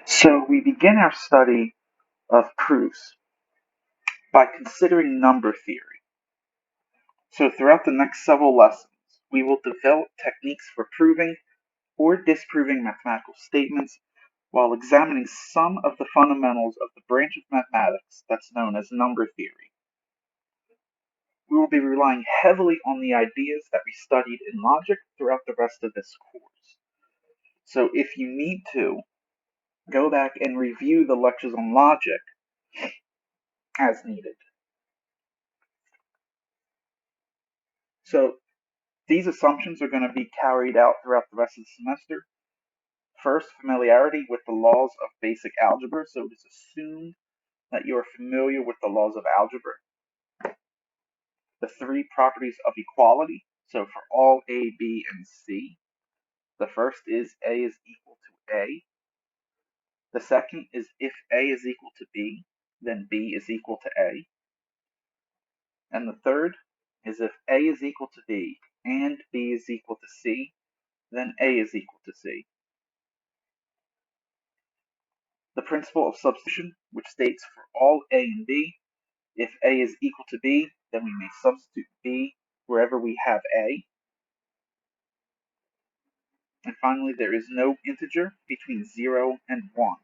So we begin our study of proofs by considering number theory. So throughout the next several lessons, we will develop techniques for proving or disproving mathematical statements while examining some of the fundamentals of the branch of mathematics that's known as number theory. We will be relying heavily on the ideas that we studied in logic throughout the rest of this course. So if you need to, go back and review the lectures on logic as needed. So these assumptions are going to be carried out throughout the rest of the semester. First, familiarity with the laws of basic algebra. So it is assumed that you are familiar with the laws of algebra. The three properties of equality. So for all A, B, and C, the first is A is equal to A. The second is if A is equal to B, then B is equal to A. And the third is if A is equal to B and B is equal to C, then A is equal to C. The principle of substitution, which states for all A and B, if A is equal to B, then we may substitute B wherever we have A. And finally, there is no integer between 0 and 1,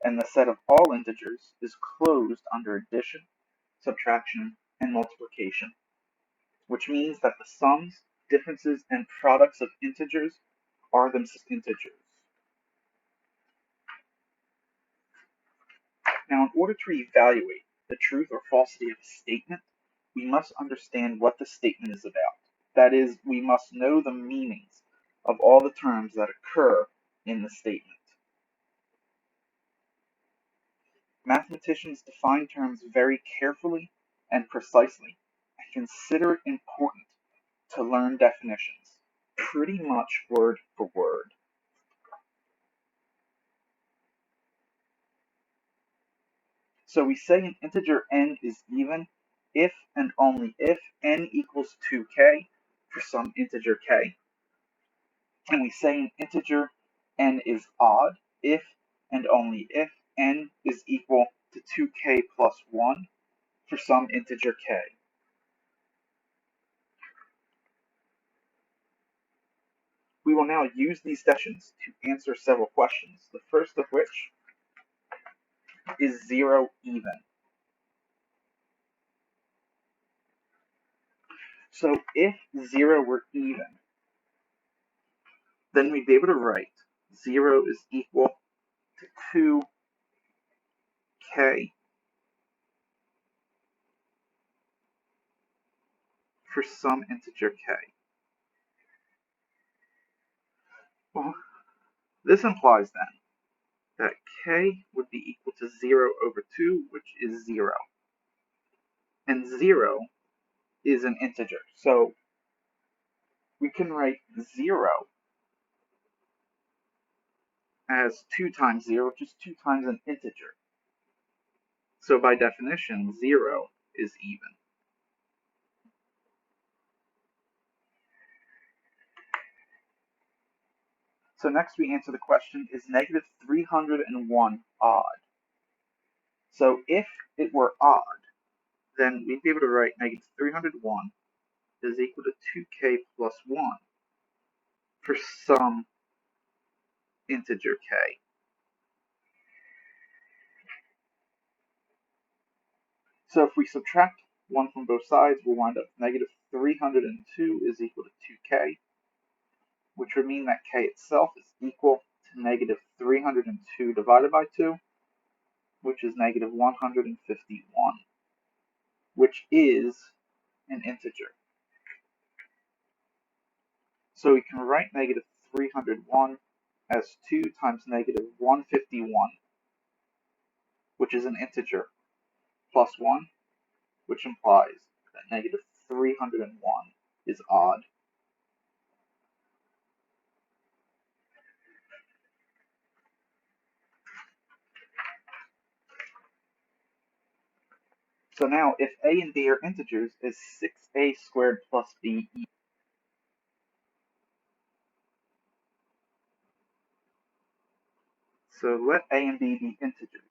and the set of all integers is closed under addition, subtraction, and multiplication, which means that the sums, differences, and products of integers are themselves integers. Now, in order to evaluate the truth or falsity of a statement, we must understand what the statement is about. That is, we must know the meanings of all the terms that occur in the statement. Mathematicians define terms very carefully and precisely and consider it important to learn definitions, pretty much word for word. So we say an integer n is even if and only if n equals 2k for some integer k. And we say an integer n is odd if and only if n is equal to 2k plus 1 for some integer k. We will now use these definitions to answer several questions, the first of which is 0 even. So if 0 were even, then we'd be able to write 0 is equal to 2k for some integer k. Well, this implies then that k would be equal to 0 over 2, which is 0. And 0 is an integer. So we can write 0 as 2 times 0, which is 2 times an integer. So by definition, 0 is even. So next we answer the question, is negative 301 odd? So if it were odd, then we'd be able to write negative 301 is equal to 2k plus 1 for some integer k. So if we subtract 1 from both sides, we'll wind up negative 302 is equal to 2k, which would mean that k itself is equal to negative 302 divided by 2, which is negative 151, which is an integer. So we can write negative 301 as 2 times negative 151, which is an integer, plus 1, which implies that negative 301 is odd. So now, if a and b are integers, is 6a squared plus b even? So let a and b be integers.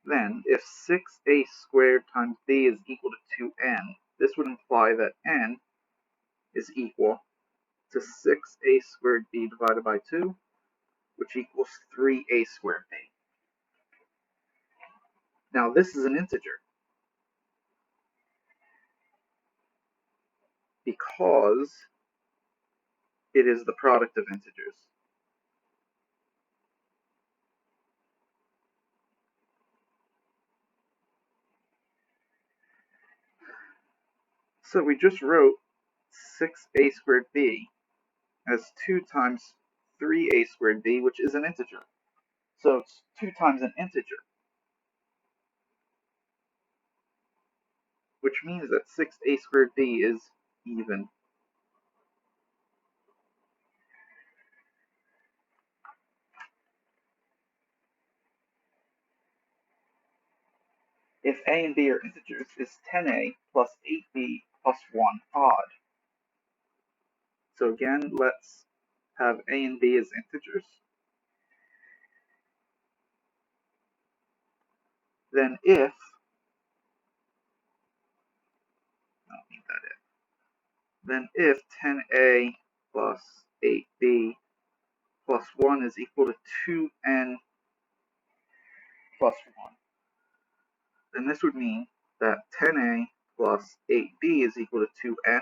Then, if 6a squared times b is equal to 2n, this would imply that n is equal to 6a squared b divided by 2, which equals 3a squared b. Now, this is an integer because it is the product of integers. So we just wrote 6a squared b as 2 times 3a squared b, which is an integer. So it's 2 times an integer, which means that 6a squared b is even. If a and b are integers, is 10a plus 8b plus 1 odd? So again, let's have a and b as integers. Then if, then if 10a plus 8b plus 1 is equal to 2n plus 1, then this would mean that 10a plus 8b is equal to 2n,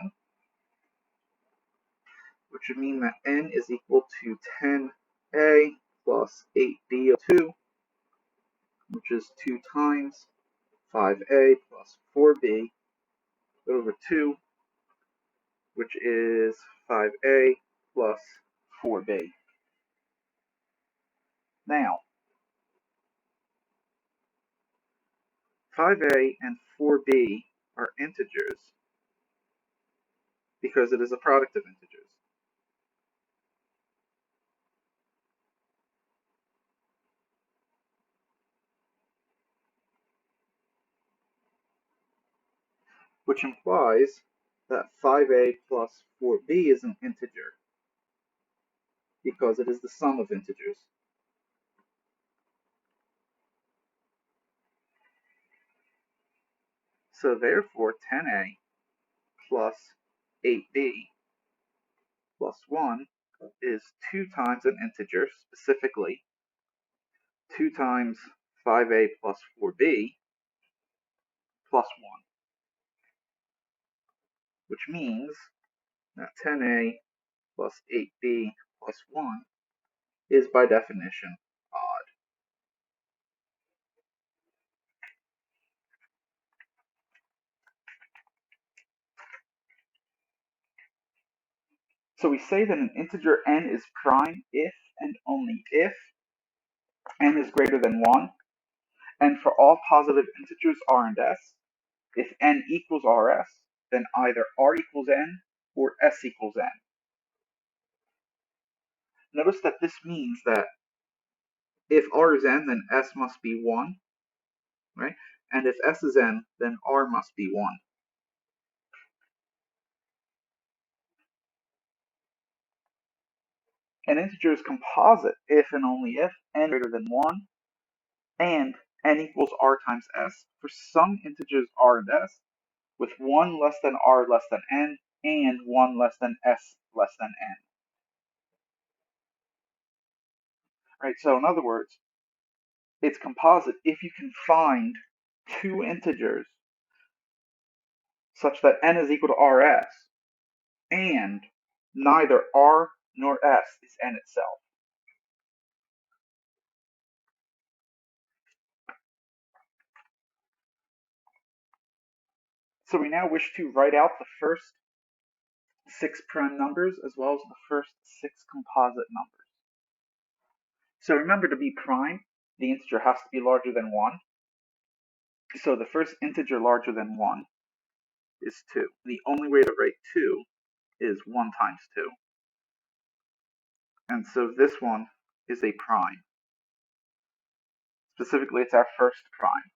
which would mean that n is equal to 10a plus 8b of 2, which is 2 times 5a plus 4b over 2, which is 5a plus 4b. Now, 5a and 4b are integers because it is a product of integers. Which implies that 5a plus 4b is an integer because it is the sum of integers. So therefore 10a plus 8b plus 1 is 2 times an integer, specifically 2 times 5a plus 4b plus 1, which means that 10a plus 8b plus 1 is by definition odd. So we say that an integer n is prime if and only if n is greater than 1, and for all positive integers r and s. If n equals rs, then either r equals n or s equals n. Notice that this means that if r is n, then s must be 1, right? And if s is n, then r must be 1. An integer is composite if and only if n greater than 1 and n equals r times s for some integers r and s, with 1 less than r less than n and 1 less than s less than n. Right, so in other words, it's composite if you can find two integers such that n is equal to rs and neither r nor s is n itself. So we now wish to write out the first 6 prime numbers as well as the first 6 composite numbers. So remember, to be prime, the integer has to be larger than 1. So the first integer larger than 1 is 2. The only way to write 2 is 1 times 2. And so this one is a prime. Specifically, it's our first prime.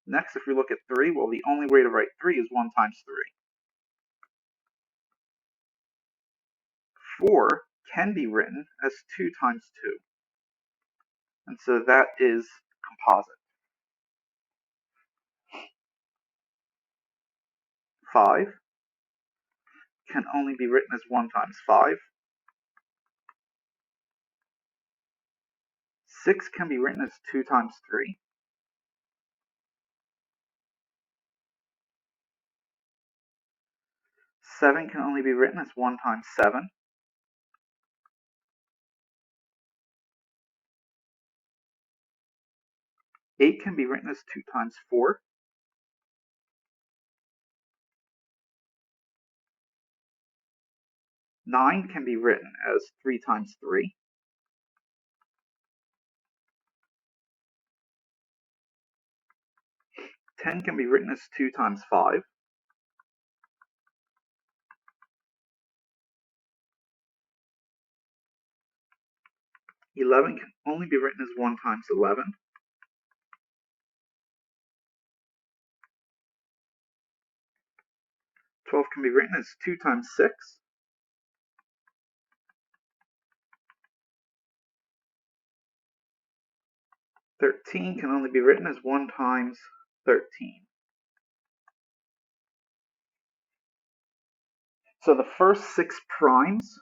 Next, if we look at 3, well, the only way to write 3 is 1 times 3. 4 can be written as 2 times 2. And so that is composite. 5 can only be written as 1 times 5. 6 can be written as 2 times 3. 7 can only be written as 1 times 7. 8 can be written as 2 times 4. 9 can be written as 3 times 3. 10 can be written as 2 times 5. 11 can only be written as 1 times 11. 12 can be written as 2 times 6. 13 can only be written as 1 times 13. So the first 6 primes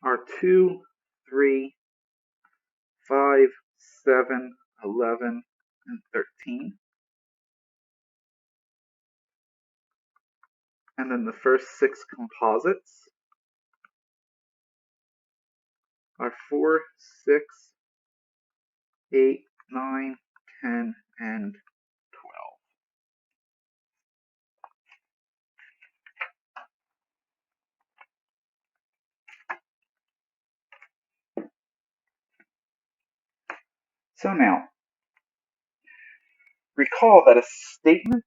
are 2, 3, 5, 7, 11, and 13. And then the first 6 composites are 4, 6, 8, 9, 10, and 12. So now, recall that a statement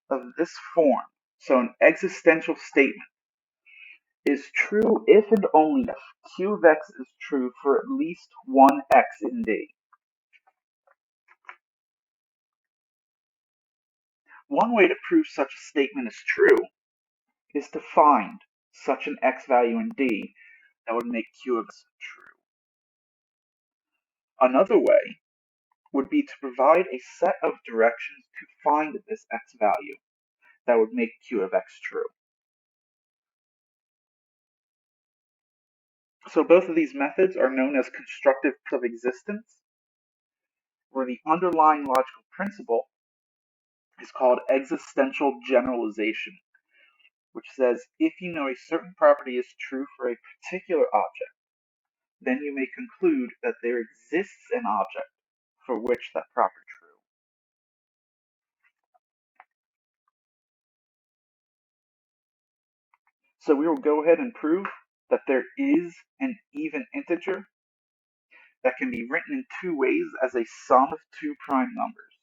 of this form, so an existential statement, is true if and only if q of x is true for at least one x in D. One way to prove such a statement is true is to find such an x value in D that would make q of x true. Another way would be to provide a set of directions to find this x value that would make q of x true. So both of these methods are known as constructive proofs of existence, where the underlying logical principle is called existential generalization, which says if you know a certain property is true for a particular object, then you may conclude that there exists an object for which that property is true. So we will go ahead and prove that there is an even integer that can be written in 2 ways as a sum of 2 prime numbers.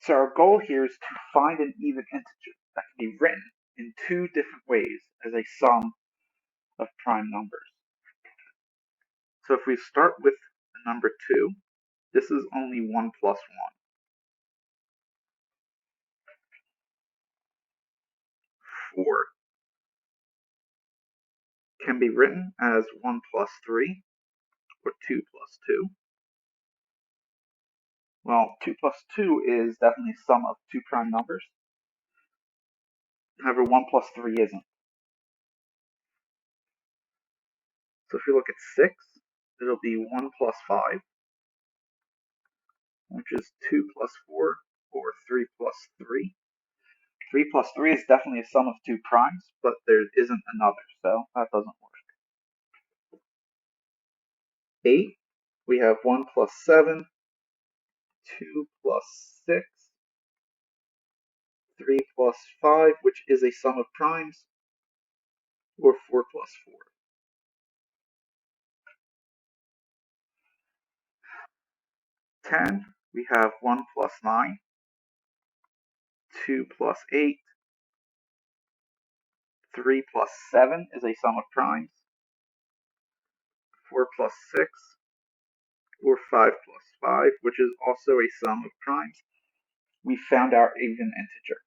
So our goal here is to find an even integer that can be written in 2 different ways as a sum of prime numbers. So if we start with the number 2, this is only 1 plus 1. 4 can be written as 1 plus 3, or 2 plus 2. Well, 2 plus 2 is definitely a sum of 2 prime numbers. However, 1 plus 3 isn't. So if you look at 6, it'll be 1 plus 5, which is 2 plus 4, or 3 plus 3. 3 plus 3 is definitely a sum of 2 primes, but there isn't another, so that doesn't work. 8, we have 1 plus 7, 2 plus 6, 3 plus 5, which is a sum of primes, or 4 plus 4. 10, we have 1 plus 9, 2 plus 8, 3 plus 7 is a sum of primes, 4 plus 6, or 5 plus 5, which is also a sum of primes, we found our even integer.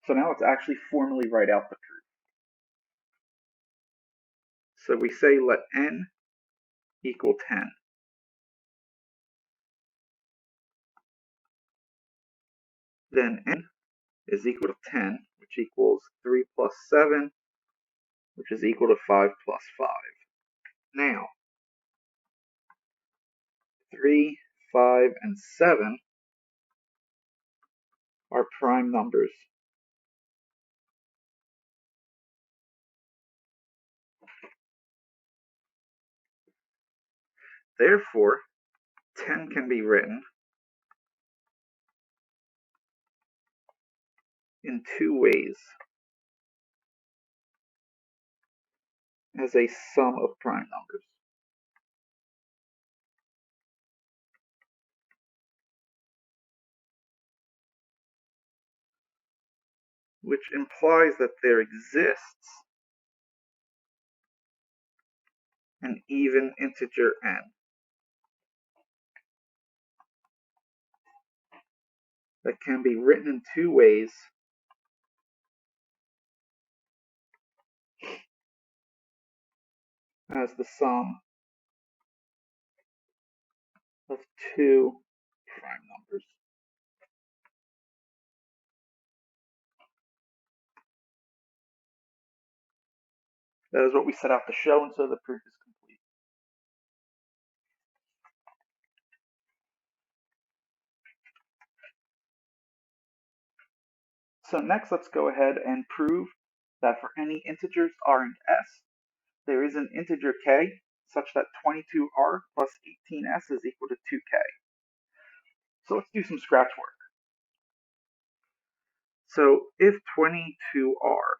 So now let's actually formally write out the proof. So we say let n equal 10. Then n is equal to 10, which equals 3 plus 7, which is equal to 5 plus 5. Now, 3, 5, and 7 are prime numbers. Therefore, 10 can be written in two ways: as a sum of prime numbers. Which implies that there exists an even integer n that can be written in two ways as the sum of two prime numbers. That is what we set out to show, and so the proof is complete. So next, let's go ahead and prove that for any integers r and s, there is an integer k such that 22r plus 18s is equal to 2k. So let's do some scratch work. So if 22r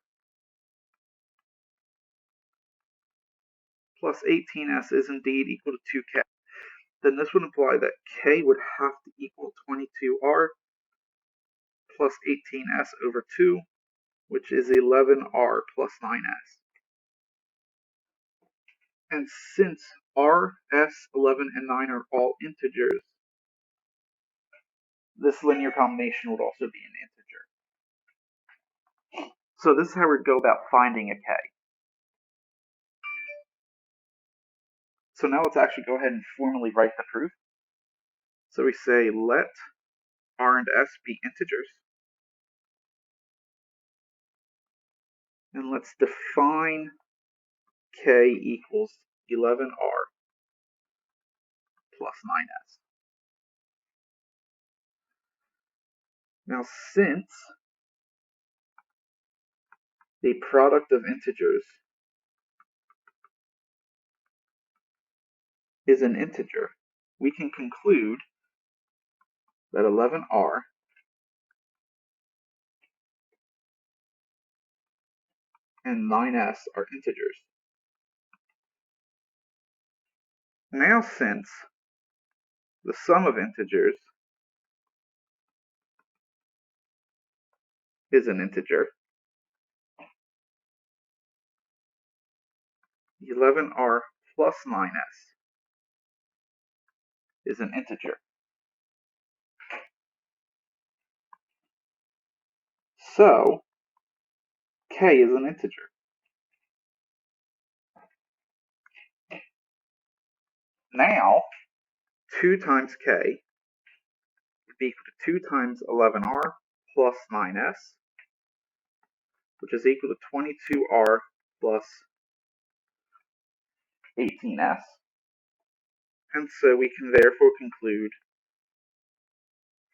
plus 18s is indeed equal to 2k, then this would imply that k would have to equal 22r plus 18s over 2, which is 11r plus 9s. And since r, s, 11, and 9 are all integers, this linear combination would also be an integer. So this is how we go about finding a k. So now let's actually go ahead and formally write the proof. So we say let r and s be integers. And let's define k equals 11r plus 9s. Now, since the product of integers is an integer, we can conclude that 11r and 9s are integers. Now, since the sum of integers is an integer, 11r plus 9s is an integer. So, k is an integer. Now, 2 times k would be equal to 2 times 11r plus 9s, which is equal to 22r plus 18s. And so we can therefore conclude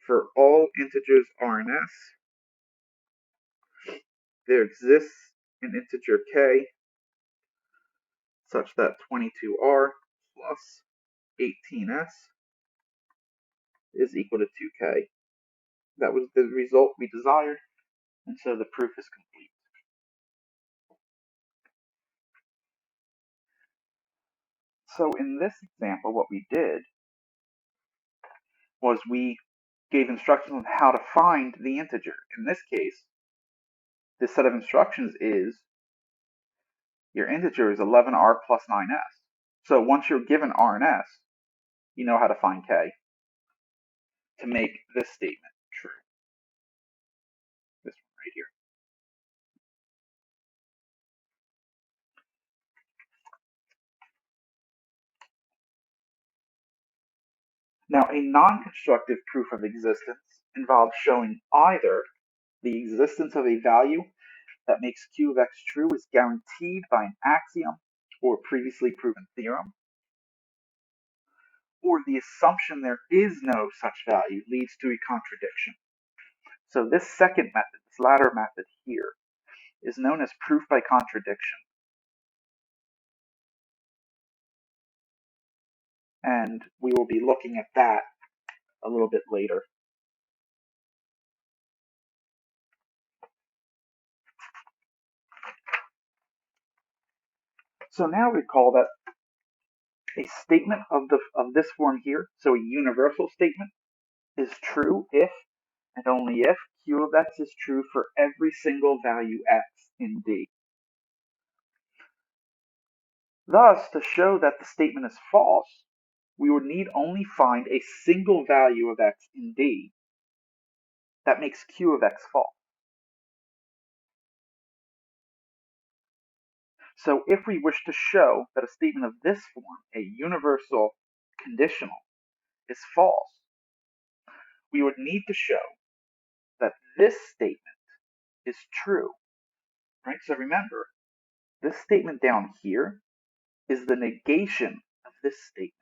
for all integers r and s, there exists an integer k such that 22r plus 18s is equal to 2k. That was the result we desired, and so the proof is complete. So in this example, what we did was we gave instructions on how to find the integer. In this case, this set of instructions is your integer is 11r plus 9s. So once you're given R and S, you know how to find K to make this statement true. This one right here. Now, a non-constructive proof of existence involves showing either the existence of a value that makes Q of X true is guaranteed by an axiom or previously proven theorem, or the assumption there is no such value leads to a contradiction. So this second method, this latter method here, is known as proof by contradiction. And we will be looking at that a little bit later. So now recall that a statement of this form here, so a universal statement, is true if and only if Q of X is true for every single value X in D. Thus, to show that the statement is false, we would need only find a single value of X in D that makes Q of X false. So if we wish to show that a statement of this form, a universal conditional, is false, we would need to show that this statement is true, right? So remember, this statement down here is the negation of this statement.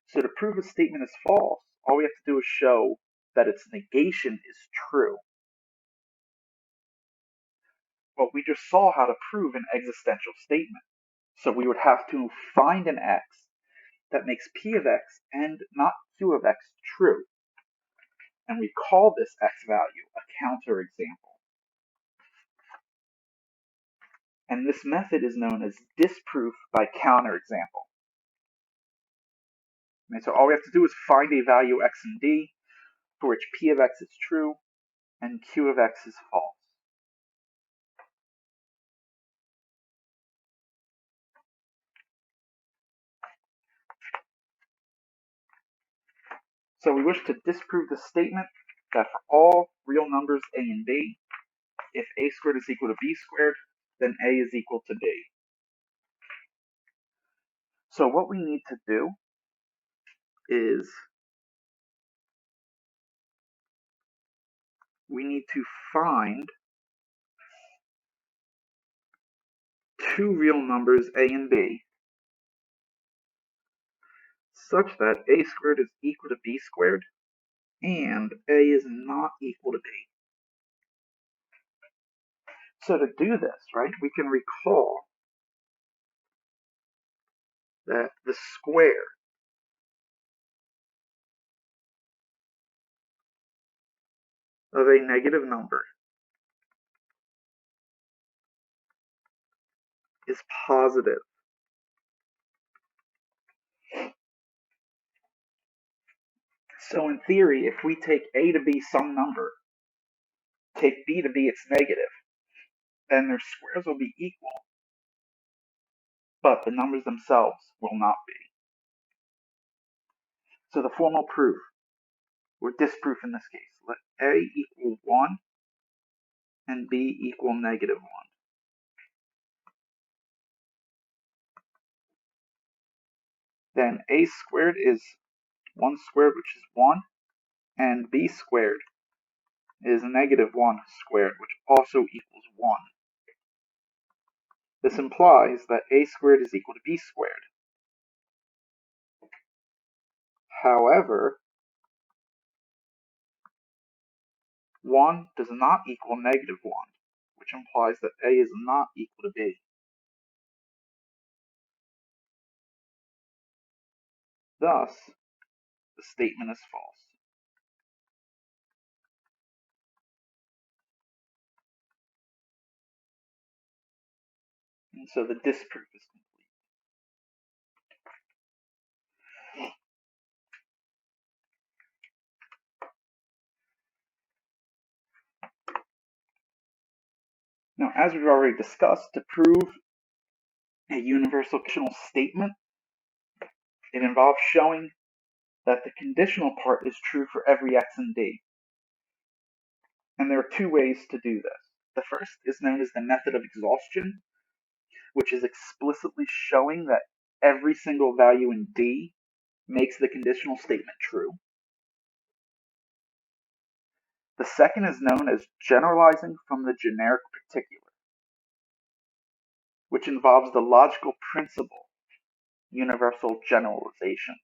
So to prove a statement is false, all we have to do is show that its negation is true. Well, we just saw how to prove an existential statement. So we would have to find an X that makes P of X and not Q of X true. And we call this X value a counterexample. And this method is known as disproof by counterexample. And so all we have to do is find a value X in D for which P of X is true and Q of X is false. So we wish to disprove the statement that for all real numbers A and B, if A squared is equal to B squared, then A is equal to B. So what we need to do is we need to find two real numbers A and B such that A squared is equal to B squared and A is not equal to B. So to do this, right, we can recall that the square of a negative number is positive. So in theory, if we take A to be some number, take B to be its negative, then their squares will be equal, but the numbers themselves will not be. So the formal proof, or disproof in this case, let A equal 1 and B equal negative 1. Then A squared is 1 squared, which is 1, and B squared is negative 1 squared, which also equals 1. This implies that A squared is equal to B squared. However, 1 does not equal negative 1, which implies that A is not equal to B. Thus, the statement is false. And so the disproof is complete. Now, as we've already discussed, to prove a universal conditional statement. It involves showing that the conditional part is true for every x in D. And there are two ways to do this. The first is known as the method of exhaustion, which is explicitly showing that every single value in D makes the conditional statement true. The second is known as generalizing from the generic particular, which involves the logical principle, universal generalization.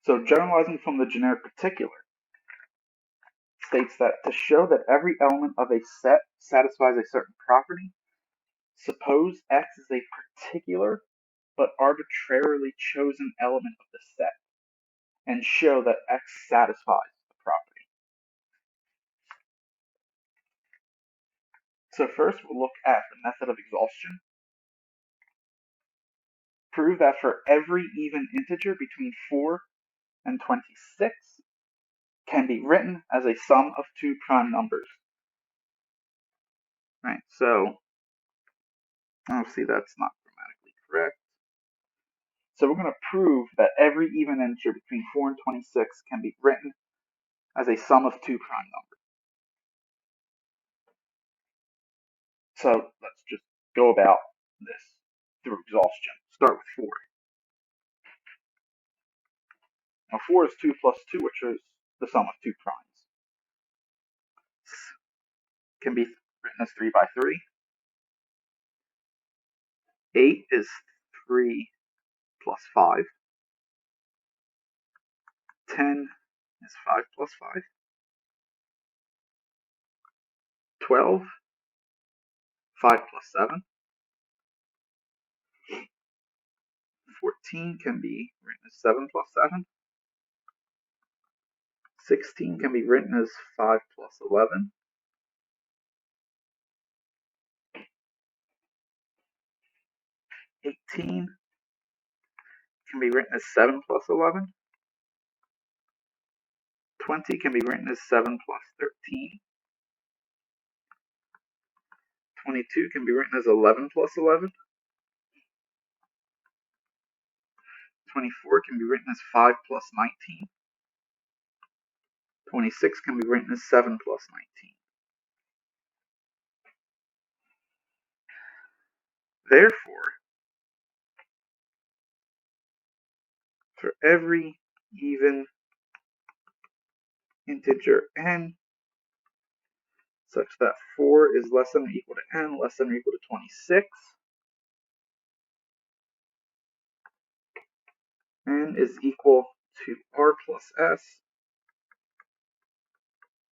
So generalizing from the generic particular states that to show that every element of a set satisfies a certain property, suppose X is a particular but arbitrarily chosen element of the set, and show that X satisfies the property. So first we'll look at the method of exhaustion. Prove that for every even integer between 4 and 26 can be written as a sum of two prime numbers. Right, so obviously that's not grammatically correct. So we're going to prove that every even integer between 4 and 26 can be written as a sum of two prime numbers. So let's just go about this through exhaustion. Start with 4. Now 4 is 2 plus 2, which is the sum of two primes. Can be written as 3 by 3. 8 is 3 plus 5. 10 is 5 plus 5. 12, 5 plus 7. 14 can be written as 7 plus 7. 16 can be written as 5 plus 11. 18 can be written as 7 plus 11. 20 can be written as 7 plus 13. 22 can be written as 11 plus 11. 24 can be written as 5 plus 19. 26 can be written as 7 plus 19. Therefore, for every even integer n such that 4 is less than or equal to n, less than or equal to 26, n is equal to r plus s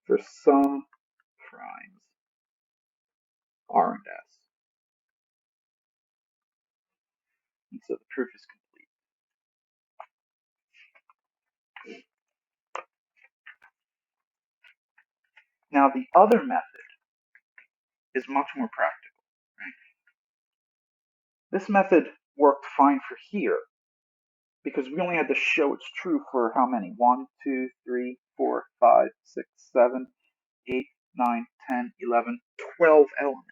for some primes r and s. And so the proof is complete. Now the other method is much more practical. Right? This method worked fine for here because we only had to show it's true for how many? 1, 2, 3, 4, 5, 6, 7, 8, 9, 10, 11, 12 elements.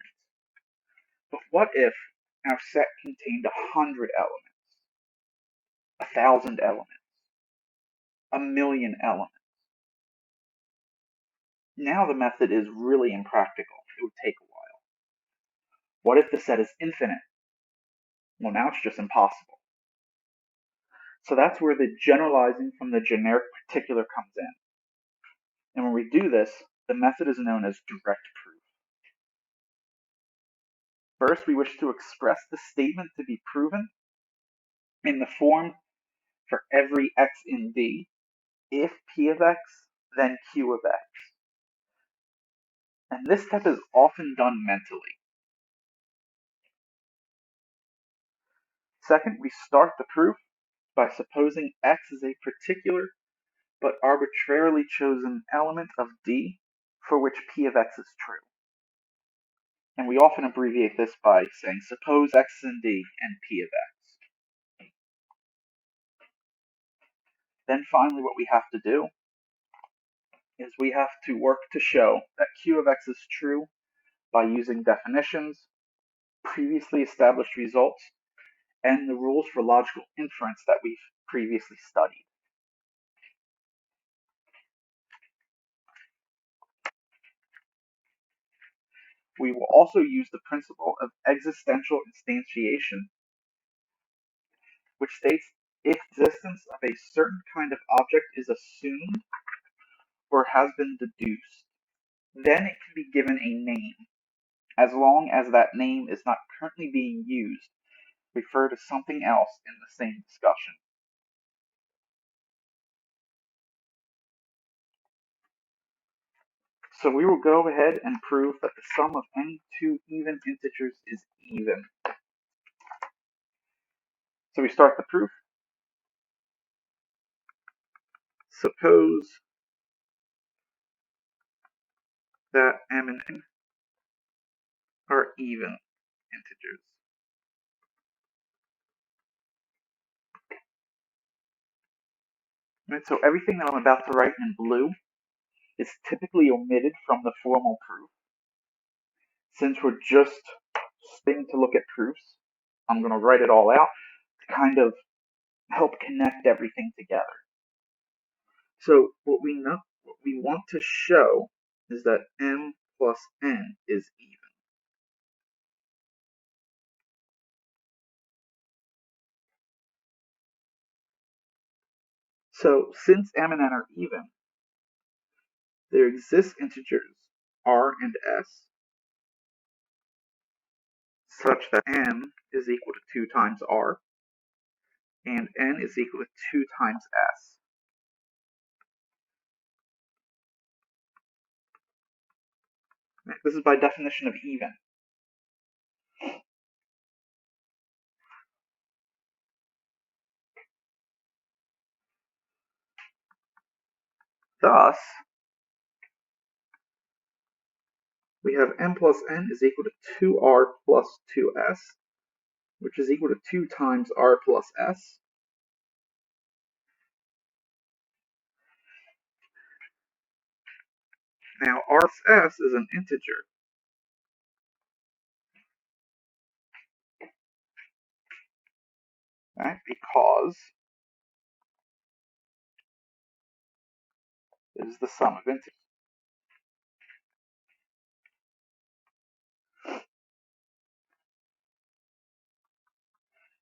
But what if our set contained 100 elements, 1,000 elements, 1,000,000 elements? Now the method is really impractical. It would take a while. What if the set is infinite? Well, now it's just impossible. So that's where the generalizing from the generic particular comes in. And when we do this, the method is known as direct proof. First, we wish to express the statement to be proven in the form for every x in D, if P of x, then Q of x. And this step is often done mentally. Second, we start the proof by supposing x is a particular but arbitrarily chosen element of D for which P of x is true. And we often abbreviate this by saying suppose x is in D and P of x. Then finally what we have to do is we have to work to show that Q of X is true by using definitions, previously established results, and the rules for logical inference that we've previously studied. We will also use the principle of existential instantiation, which states if existence of a certain kind of object is assumed or has been deduced, then it can be given a name, as long as that name is not currently being used. Refer to something else in the same discussion. So we will go ahead and prove that the sum of any two even integers is even. So we start the proof. Suppose that m and n are even integers. Right, so everything that I'm about to write in blue is typically omitted from the formal proof. Since we're just starting to look at proofs, I'm going to write it all out to kind of help connect everything together. So what we want to show is that m plus n is even. So since m and n are even, there exist integers r and s such that m is equal to 2 times r and n is equal to 2 times s. This is by definition of even. Thus, we have m plus n is equal to 2r plus 2s, which is equal to 2 times r plus s. Now, r plus s is an integer. Right? Because it is the sum of integers.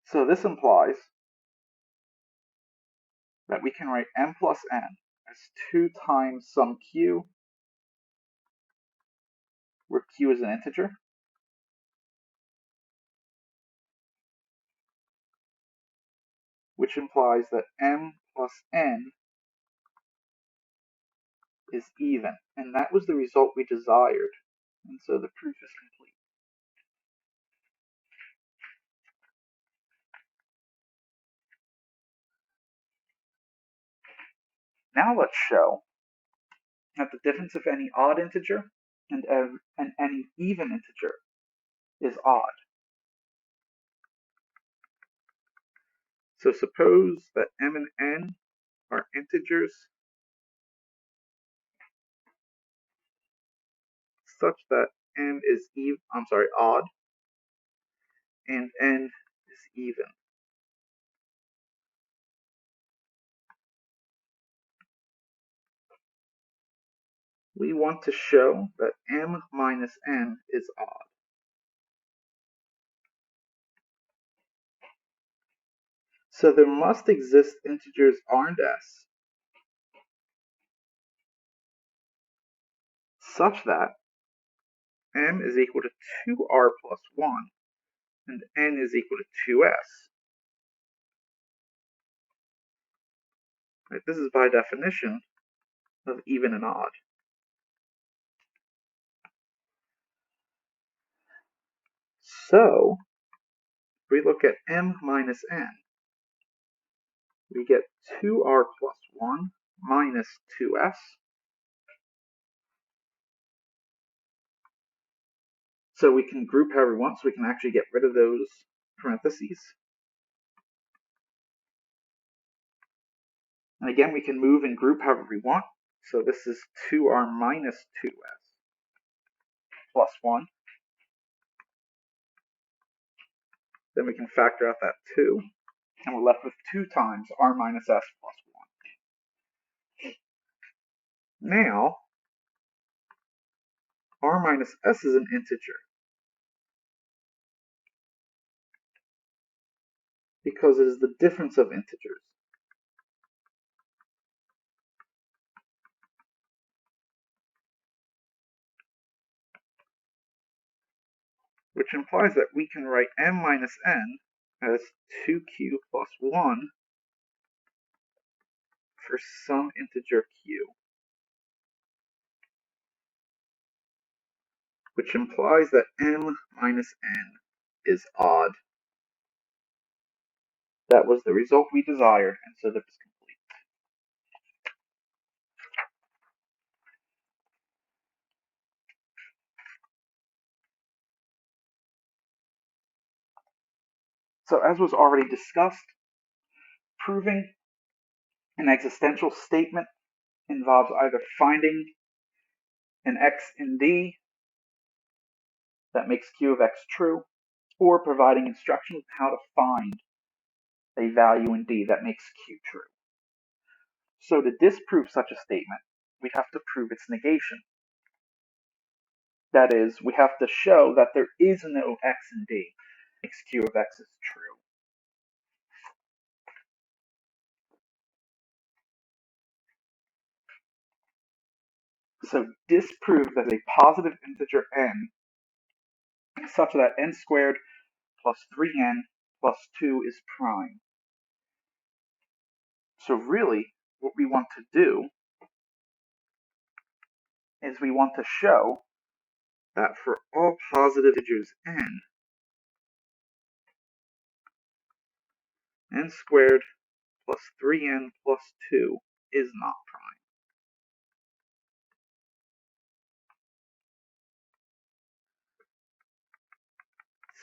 So this implies that we can write m plus n as 2 times some q, where q is an integer, which implies that m plus n is even. And that was the result we desired. And so the proof is complete. Now let's show that the difference of any odd integer and any even integer is odd. So suppose that m and n are integers such that m is odd and n is even. We want to show that m minus n is odd. So there must exist integers r and s such that m is equal to 2r plus 1 and n is equal to 2s. Right, this is by definition of even and odd. So if we look at m minus n, we get 2r plus 1 minus 2s. So we can group however we want, so we can actually get rid of those parentheses. And again, we can move and group however we want So this is 2r minus 2s plus 1. Then we can factor out that 2, and we're left with 2 times r minus s plus 1. Now, r minus s is an integer because it is the difference of integers. Which implies that we can write m minus n as 2q plus 1 for some integer q. Which implies that m minus n is odd. That was the result we desired, and so that is complete. So as was already discussed, proving an existential statement involves either finding an x in D that makes q of x true, or providing instructions how to find a value in D that makes q true. So to disprove such a statement, we have to prove its negation. That is, we have to show that there is no x in D that makes q of x is true. So disprove that a positive integer n such that n squared plus 3n plus 2 is prime. So really, what we want to do is we want to show that for all positive integers n squared plus 3n plus 2 is not prime.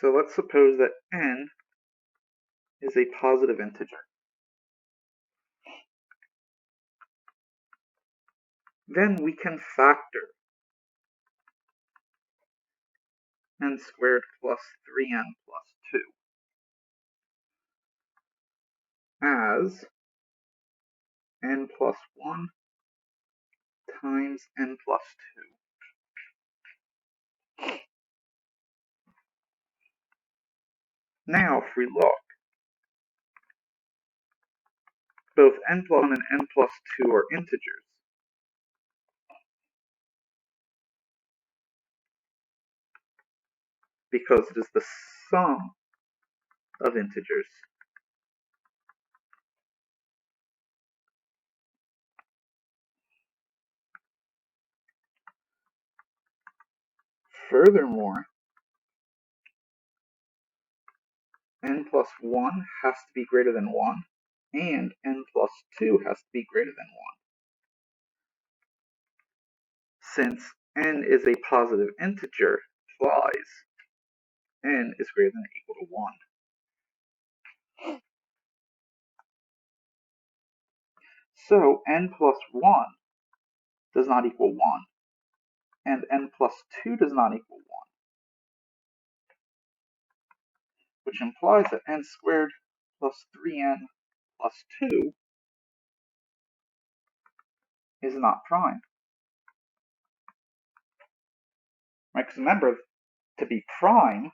So let's suppose that n is a positive integer. Then we can factor n squared plus 3n plus 2 as n plus 1 times n plus 2. Now, if we look, both n plus 1 and n plus 2 are integers. Because it is the sum of integers. Furthermore, n plus 1 has to be greater than 1, and n plus 2 has to be greater than 1. Since n is a positive integer, implies n is greater than or equal to 1. So n plus 1 does not equal 1, and n plus 2 does not equal 1, which implies that n squared plus 3n plus 2 is not prime. Right? Because remember, to be prime,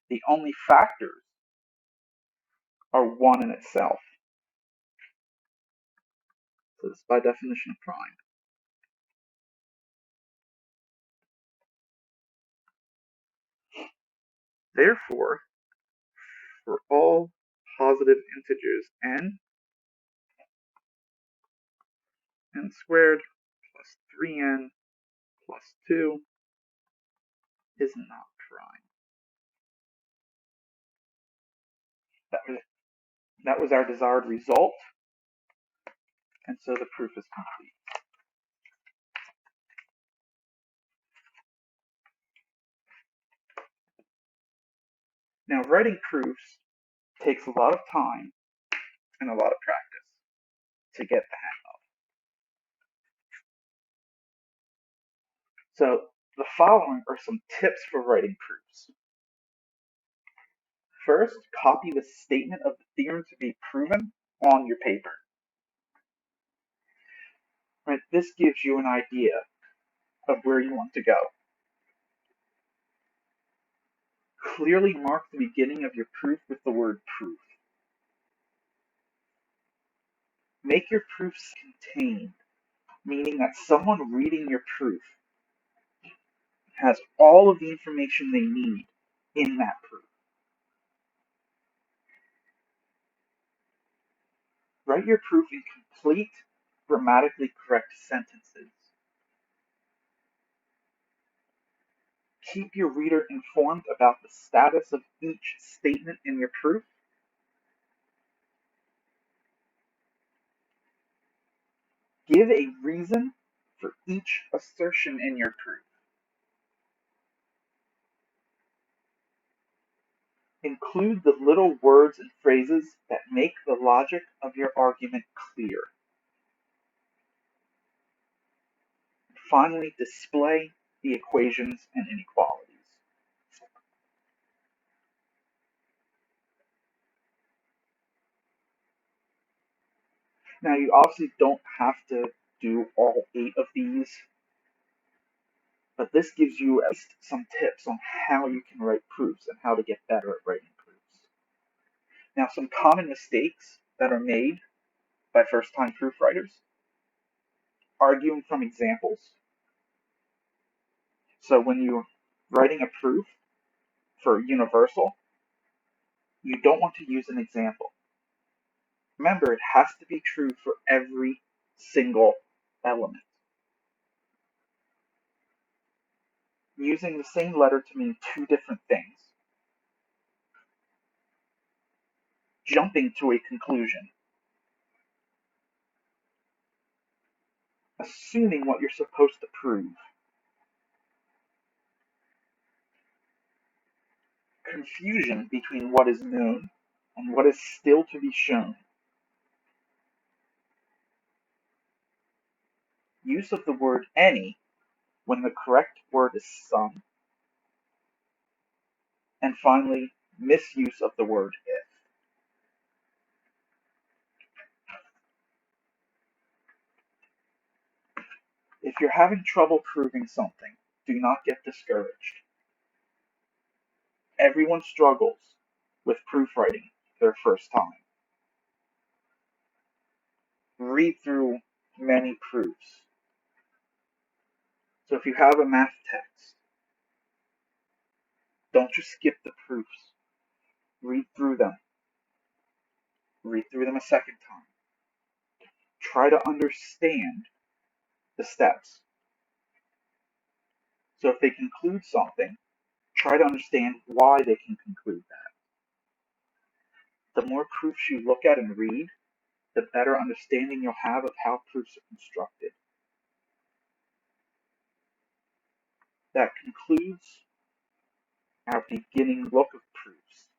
the only factors are 1 in itself. So this is by definition prime. Therefore, for all positive integers n squared plus 3n plus 2 is not prime. That was our desired result, and so the proof is complete. Now, writing proofs takes a lot of time and a lot of practice to get the hang of. So the following are some tips for writing proofs. First, copy the statement of the theorem to be proven on your paper. Right, this gives you an idea of where you want to go. Clearly mark the beginning of your proof with the word proof. Make your proofs contained, meaning that someone reading your proof has all of the information they need in that proof. Write your proof in complete, grammatically correct sentences. Keep your reader informed about the status of each statement in your proof. Give a reason for each assertion in your proof. Include the little words and phrases that make the logic of your argument clear. Finally, display the equations and inequalities. Now, you obviously don't have to do all 8 of these, but this gives you at least some tips on how you can write proofs and how to get better at writing proofs. Now, some common mistakes that are made by first-time proofwriters: arguing from examples. So when you're writing a proof for universal, you don't want to use an example. Remember, it has to be true for every single element. Using the same letter to mean 2 different things. Jumping to a conclusion. Assuming what you're supposed to prove. Confusion between what is known and what is still to be shown. Use of the word any when the correct word is some. And finally, misuse of the word if. If you're having trouble proving something, do not get discouraged. Everyone struggles with proofwriting their first time. Read through many proofs. So if you have a math text, don't just skip the proofs. Read through them. Read through them a second time. Try to understand the steps. So if they conclude something, try to understand why they can conclude that. The more proofs you look at and read, the better understanding you'll have of how proofs are constructed. That concludes our beginning look of proofs.